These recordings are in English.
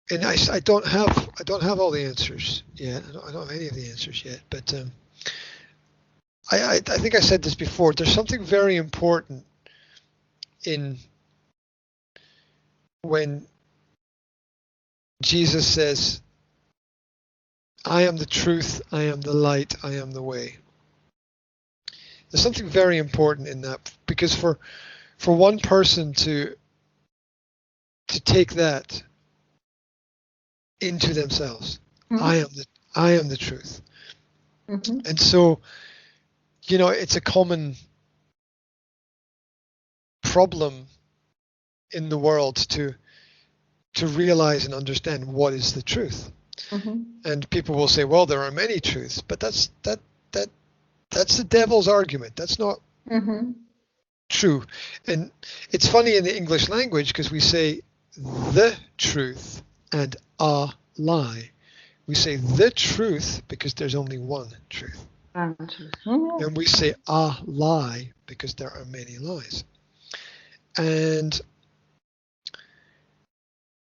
and I don't have all the answers yet. I don't have any of the answers yet. But I think I said this before. There's something very important in when Jesus says, "I am the truth. I am the light. I am the way." There's something very important in that, because for one person to take that into themselves, Mm-hmm. I am the truth. Mm-hmm. And so, it's a common problem in the world to realize and understand what is the truth. Mm-hmm. And people will say, well, there are many truths, but that's the devil's argument. That's not Mm-hmm. true. And it's funny in the English language, because we say the truth and a lie. We say the truth because there's only one truth. Mm-hmm. And we say a lie because there are many lies. And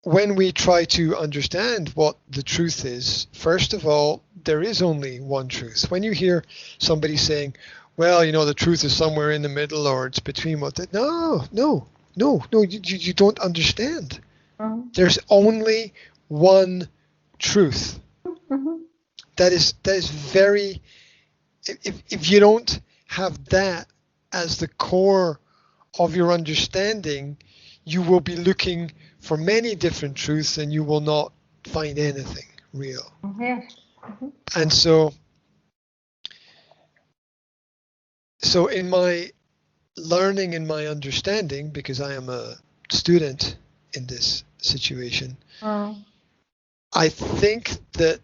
when we try to understand what the truth is, first of all, there is only one truth. When you hear somebody saying, well, the truth is somewhere in the middle, or it's between what, no, you don't understand. Mm-hmm. There's only one truth. Mm-hmm. That is very, if you don't have that as the core of your understanding, you will be looking for many different truths and you will not find anything real. Yes. Mm-hmm. And so in my learning and my understanding, because I am a student in this situation, I think that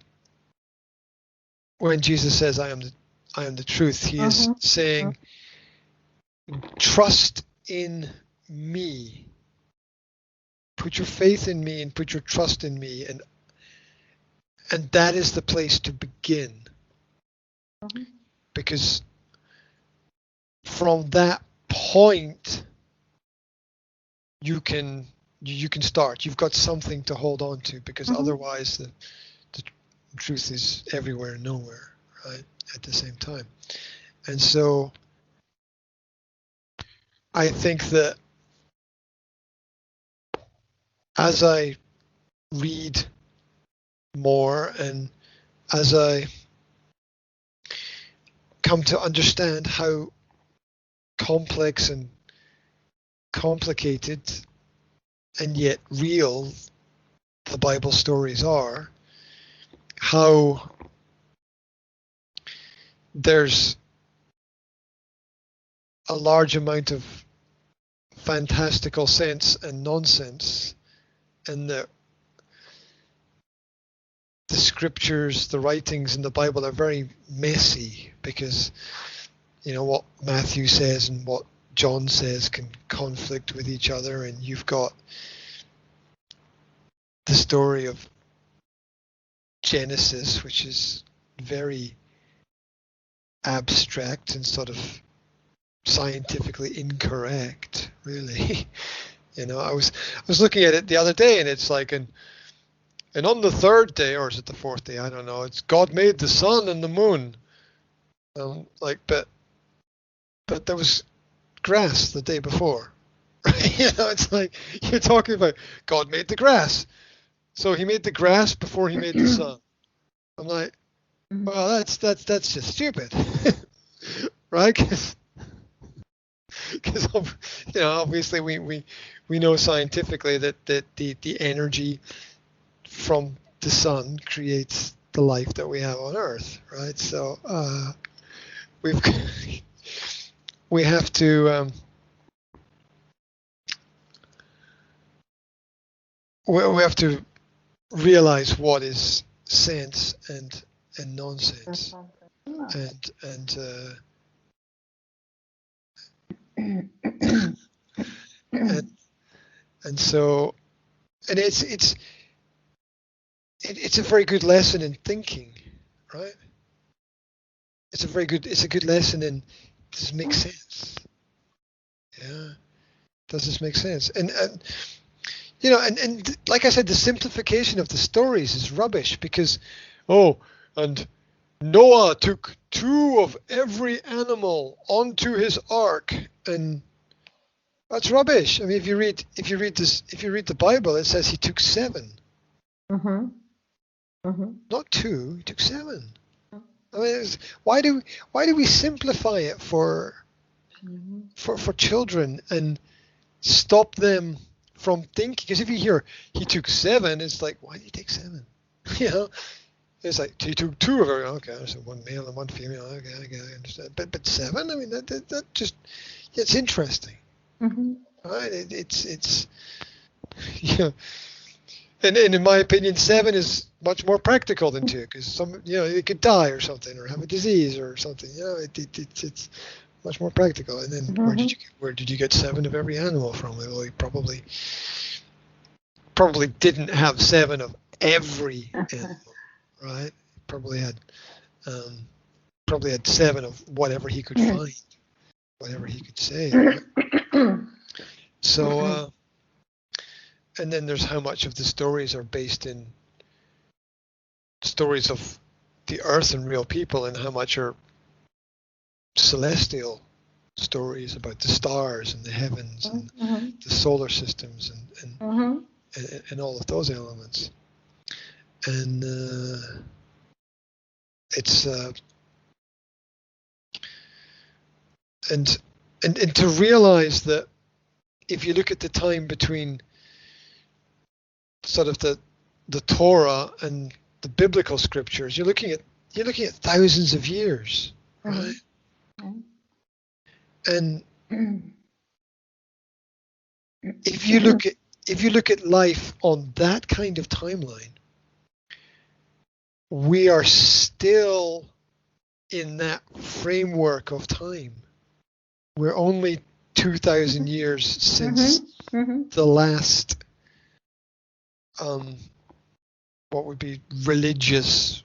when Jesus says I am the truth, he is saying, trust in me. Put your faith in me and put your trust in me, and that is the place to begin. Because from that point you can start. You've got something to hold on to, because otherwise the truth is everywhere and nowhere, right, at the same time. And so I think that as I read more and as I come to understand how complex and complicated and yet real the Bible stories are, how there's a large amount of fantastical sense and nonsense, and the scriptures, the writings in the Bible are very messy, because what Matthew says and what John says can conflict with each other, and you've got the story of Genesis, which is very abstract and sort of scientifically incorrect, really. I was looking at it the other day, and it's like, and on the third day, or is it the fourth day? I don't know. It's God made the sun and the moon. But there was grass the day before. It's like you're talking about God made the grass, so He made the grass before He made the sun. I'm like, well, that's just stupid, right? Because obviously we know scientifically that the energy from the sun creates the life that we have on Earth, right? So we have to we have to realize what is sense and nonsense, and so it's a very good lesson in thinking, right? It's a good lesson in, does this make sense? Yeah, does this make sense? And You know, and like I said, the simplification of the stories is rubbish because, oh, and Noah took 2 of every animal onto his ark, and that's rubbish. I mean, if you read the Bible, it says he took 7, Mm-hmm. Mm-hmm. not 2. He took 7. I mean, why do we simplify it for children and stop them from thinking? Because if you hear he took 7, it's like, why did he take 7? You know, it's like he took 2 of every. Okay, so 1 male and 1 female. Okay, I understand. But 7, I mean, that just, it's interesting. Mm-hmm. Right? It's yeah. And in my opinion, 7 is much more practical than 2 because it could die or something or have a disease or something. You know, it's much more practical. And then Mm-hmm. where did you get 7 of every animal from? Well, he probably didn't have 7 of every animal, right? Probably had 7 of whatever he could find, whatever he could say. Right? So. And then there's how much of the stories are based in stories of the earth and real people, and how much are celestial stories about the stars and the heavens and the solar systems and all of those elements. And it's and to realize that if you look at the time between sort of the Torah and the biblical scriptures, you're looking at thousands of years, right? And if you look at life on that kind of timeline, we are still in that framework of time. We're only 2,000 years since the last what would be religious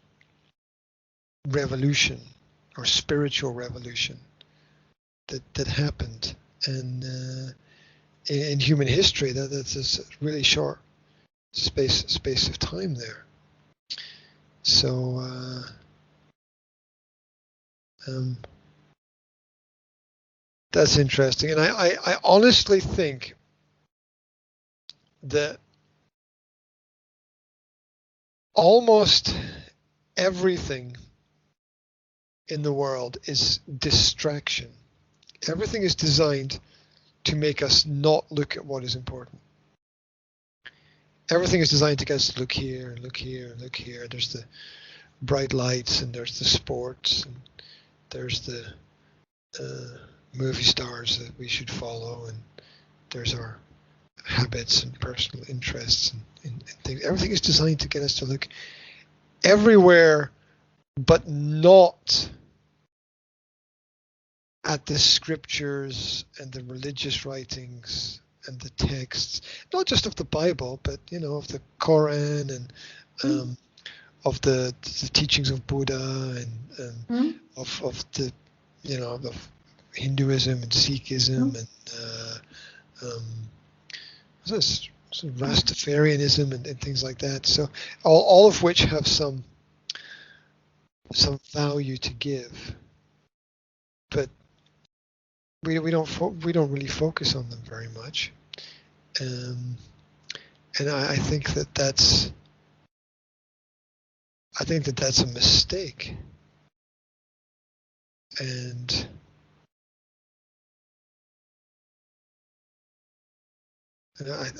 revolution or spiritual revolution that happened, and in human history, that's a really short space of time there. So that's interesting, and I honestly think that almost everything in the world is distraction. Everything is designed to make us not look at what is important. Everything is designed to get us to look here, look here, look here. There's the bright lights, and there's the sports, and there's the movie stars that we should follow, and there's our habits and personal interests and things. Everything is designed to get us to look everywhere, but not at the scriptures and the religious writings and the texts, not just of the Bible, but of the Quran and of the teachings of Buddha and of the of Hinduism and Sikhism and Rastafarianism and things like that. So all of which have some value to give, but we don't really focus on them very much, and I think that's a mistake, and I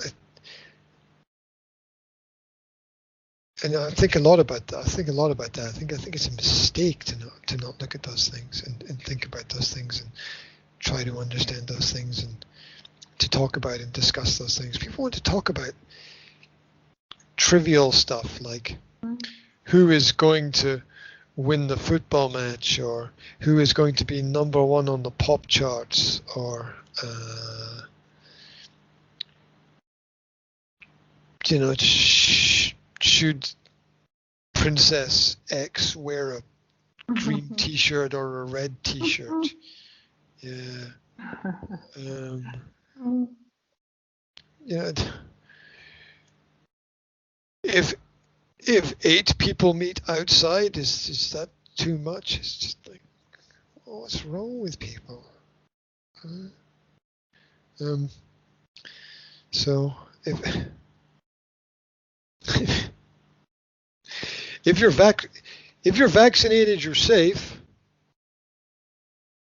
think a lot about that. I think it's a mistake to not look at those things and think about those things and try to understand those things and to talk about and discuss those things. People want to talk about trivial stuff like who is going to win the football match, or who is going to be number 1 on the pop charts, or should Princess X wear a green T-shirt or a red T-shirt? Yeah. if 8 people meet outside, is that too much? It's just like, oh, what's wrong with people? So if if you're vaccinated, you're safe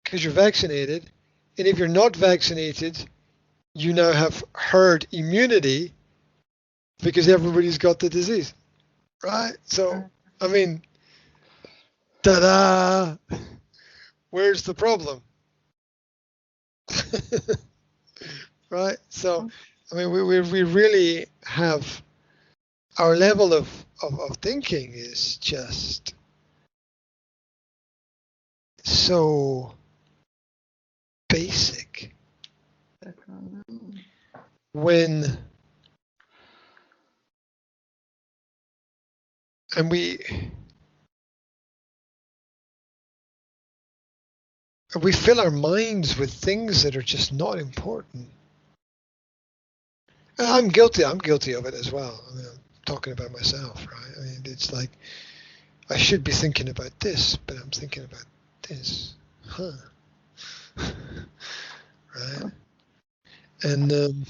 because you're vaccinated, and if you're not vaccinated, you now have herd immunity because everybody's got the disease, right? So, I mean, ta-da! Where's the problem? Right? So, I mean, we really have our level of thinking is just so basic when and we fill our minds with things that are just not important. And I'm guilty of it as well. I mean, I'm talking about myself, right? I mean, it's like I should be thinking about this, but I'm thinking about this. Right? And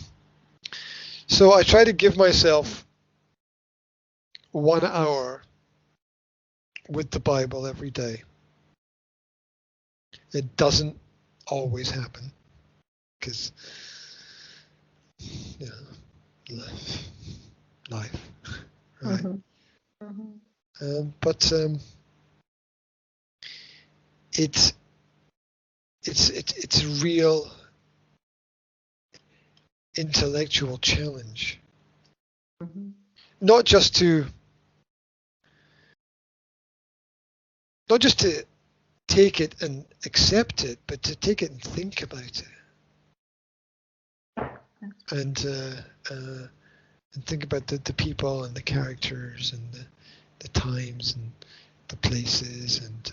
so I try to give myself 1 hour with the Bible every day. It doesn't always happen because, you know, life, right? But it's a real intellectual challenge, not just to take it and accept it, but to take it and think about it, and think about the people and the characters and the times and the places and